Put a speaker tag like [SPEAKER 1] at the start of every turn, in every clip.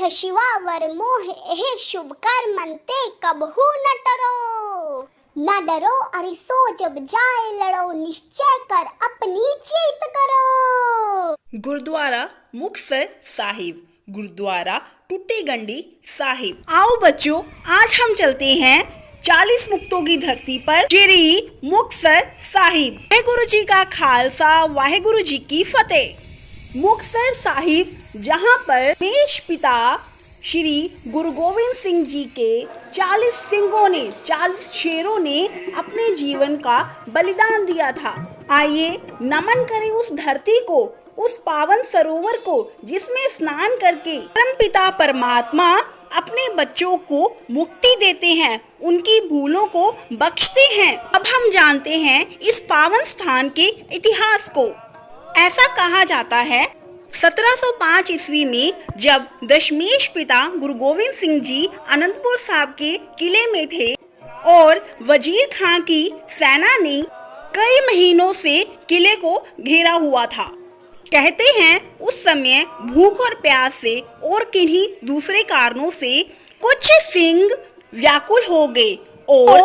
[SPEAKER 1] देह शिवावर मोह एह शुभ कर मनते कबहू न डरो। न डरो अरे सो जब जाए लड़ो, निश्चय कर अपनी जीत करो।
[SPEAKER 2] गुरुद्वारा मुक्तसर साहिब, गुरुद्वारा टूटी गंडी साहिब। आओ बच्चों, आज हम चलते हैं 40 मुक्तों की धरती पर, श्री मुक्तसर साहिब। वाहेगुरु जी का खालसा, वाहेगुरु जी की फतेह। मुक्तसर साहिब, जहाँ पर देश पिता श्री गुरु गोविंद सिंह जी के 40 सिंहों ने, 40 शेरों ने अपने जीवन का बलिदान दिया था। आइए नमन करें उस धरती को, उस पावन सरोवर को, जिसमें स्नान करके परम पिता परमात्मा अपने बच्चों को मुक्ति देते हैं, उनकी भूलों को बख्शते हैं। अब हम जानते हैं इस पावन स्थान के इतिहास को। ऐसा कहा जाता है 1705 ईस्वी में जब दशमेश पिता गुरु गोविंद सिंह जी अनंतपुर साहिब के किले में थे और वजीर खां की सेना ने कई महीनों से किले को घेरा हुआ था। कहते हैं उस समय भूख और प्यास से और किन्हीं दूसरे कारणों से कुछ सिंह व्याकुल हो गए और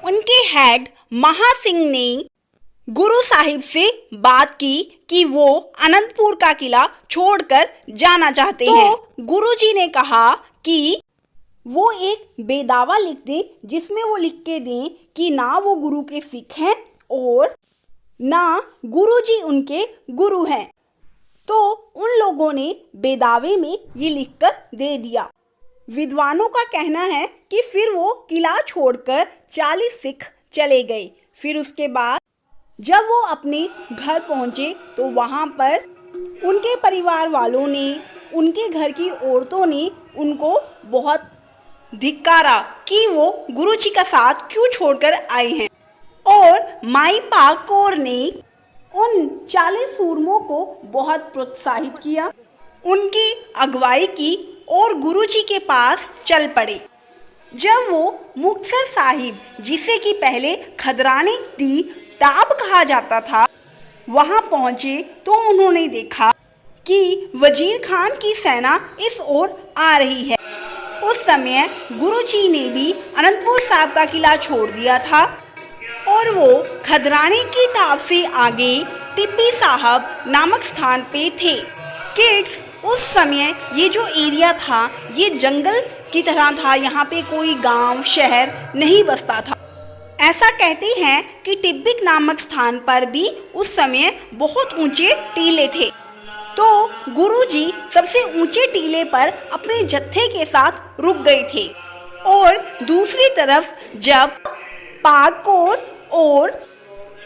[SPEAKER 2] उनके हेड महासिंह ने गुरु साहिब से बात की कि वो अनंतपुर का किला छोड़कर जाना चाहते हैं। गुरु जी ने कहा कि वो एक बेदावा लिख दें, जिसमें वो लिख के दें कि ना वो गुरु के सिख हैं और ना गुरु जी उनके गुरु हैं। तो उन लोगों ने बेदावे में ये लिखकर दे दिया। विद्वानों का कहना है कि फिर वो किला छोड़कर 40 सिख चले गए। फिर उसके बाद जब वो अपने घर पहुंचे तो वहां पर उनके परिवार वालों ने, उनके घर की औरतों ने उनको बहुत धिक्कारा कि वो गुरु जी का साथ क्यों छोड़कर आए हैं। और माई पाक कौर ने उन 40 सूरमों को बहुत प्रोत्साहित किया, उनकी अगुवाई की और गुरु जी के पास चल पड़े। जब वो मुक्तसर साहिब, जिसे कि पहले खदराने दी ताब कहा जाता था, वहां पहुंचे तो उन्होंने देखा कि वजीर खान की सेना इस ओर आ रही है। उस समय गुरु जी ने भी अनंतपुर साहिब का किला छोड़ दिया था और वो खदराने की टाप से आगे टिब्बी साहब नामक स्थान पे थे। किड्स, उस समय ये जो एरिया था ये जंगल की तरह था, यहाँ पे कोई गांव शहर नहीं बसता था। ऐसा कहते हैं कि टिब्बिक नामक स्थान पर भी उस समय बहुत ऊंचे टीले थे। तो गुरुजी सबसे ऊंचे टीले पर अपने जत्थे के साथ रुक गए थे और दूसरी तरफ जब पाक कौर और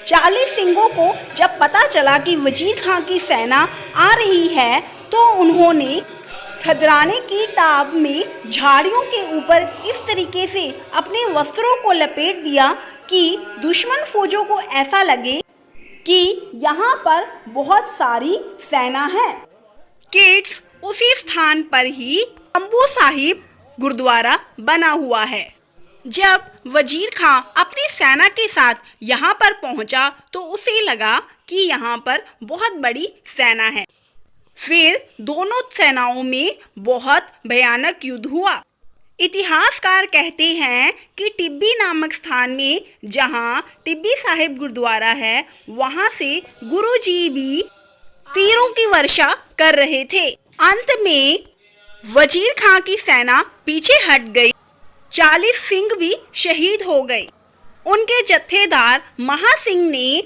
[SPEAKER 2] 40 सिंहों को जब पता चला कि वजीर खां की सेना आ रही है तो उन्होंने खदराने की टाप में झाड़ियों के ऊपर इस तरीके से अपने वस्त्रों को लपेट दिया कि दुश्मन फौजों को ऐसा लगे कि यहाँ पर बहुत सारी सेना है। किड्स, उसी स्थान पर ही अम्बू साहिब गुरुद्वारा बना हुआ है। जब वजीर खां अपनी सेना के साथ यहाँ पर पहुँचा तो उसे लगा कि यहाँ पर बहुत बड़ी सेना है। फिर दोनों सेनाओं में बहुत भयानक युद्ध हुआ। इतिहासकार कहते हैं कि टिब्बी नामक स्थान में जहाँ टिब्बी साहिब गुरुद्वारा है वहाँ से गुरुजी भी तीरों की वर्षा कर रहे थे। अंत में वजीर खां की सेना पीछे हट गई, 40 सिंह भी शहीद हो गए। उनके जत्थेदार महासिंह ने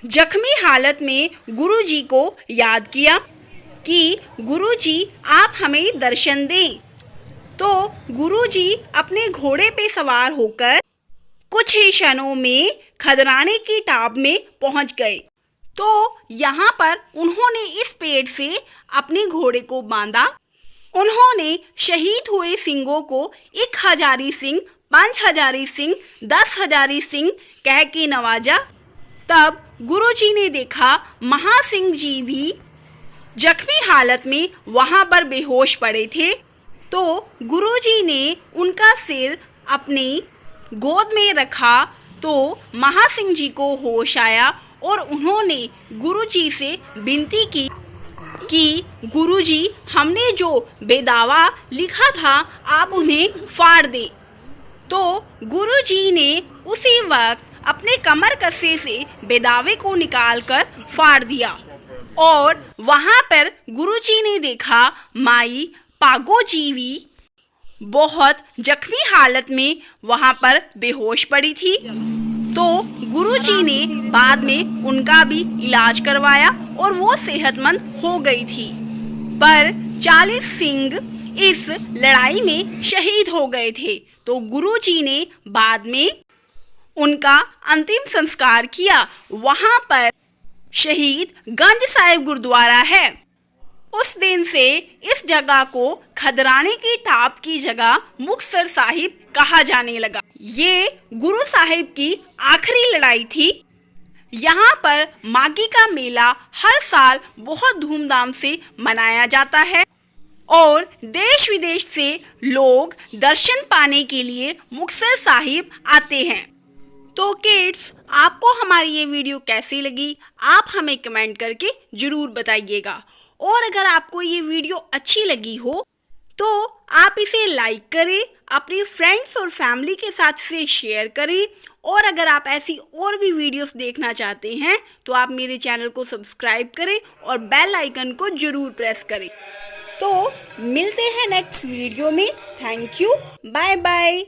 [SPEAKER 2] जख्मी हालत में गुरुजी को याद किया कि गुरुजी आप हमें दर्शन दें। तो गुरुजी अपने घोड़े पे सवार होकर कुछ ही क्षणों में खदराने की टाप में पहुंच गए। तो यहाँ पर उन्होंने इस पेड़ से अपने घोड़े को बांधा। उन्होंने शहीद हुए सिंहों को 1000 सिंह, 5000 सिंह, 10,000 सिंह कह के नवाजा। तब गुरुजी ने देखा महासिंह जी भी जख्मी हालत में वहाँ पर बेहोश पड़े थे। तो गुरुजी ने उनका सिर अपनी गोद में रखा तो महासिंह जी को होश आया और उन्होंने गुरुजी से विनती की कि गुरुजी, हमने जो बेदावा लिखा था आप उन्हें फाड़ दें। तो गुरुजी ने उसी वक्त अपने कमर कस्से से बेदावे को निकालकर फाड़ दिया और वहाँ पर गुरुजी ने देखा माई पागोजीवी बहुत जख्मी हालत में वहाँ पर बेहोश पड़ी थी। तो गुरुजी ने बाद में उनका भी इलाज करवाया और वो सेहतमंद हो गई थी। पर चालीस सिंह इस लड़ाई में शहीद हो गए थे। तो गुरुजी ने बाद में उनका अंतिम संस्कार किया। वहाँ पर शहीद गंज साहिब गुरुद्वारा है। उस दिन से इस जगह को खदराने की टाप की जगह मुक्तसर साहिब कहा जाने लगा। ये गुरु साहिब की आखिरी लड़ाई थी। यहाँ पर माघी का मेला हर साल बहुत धूमधाम से मनाया जाता है और देश विदेश से लोग दर्शन पाने के लिए मुक्तसर साहिब आते हैं। तो किड्स, आपको हमारी ये वीडियो कैसी लगी आप हमें कमेंट करके ज़रूर बताइएगा। और अगर आपको ये वीडियो अच्छी लगी हो तो आप इसे लाइक करें, अपने फ्रेंड्स और फैमिली के साथ इसे शेयर करें। और अगर आप ऐसी और भी वीडियोस देखना चाहते हैं तो आप मेरे चैनल को सब्सक्राइब करें और बेल आइकन को ज़रूर प्रेस करें। तो मिलते हैं नेक्स्ट वीडियो में। Thank you, bye bye.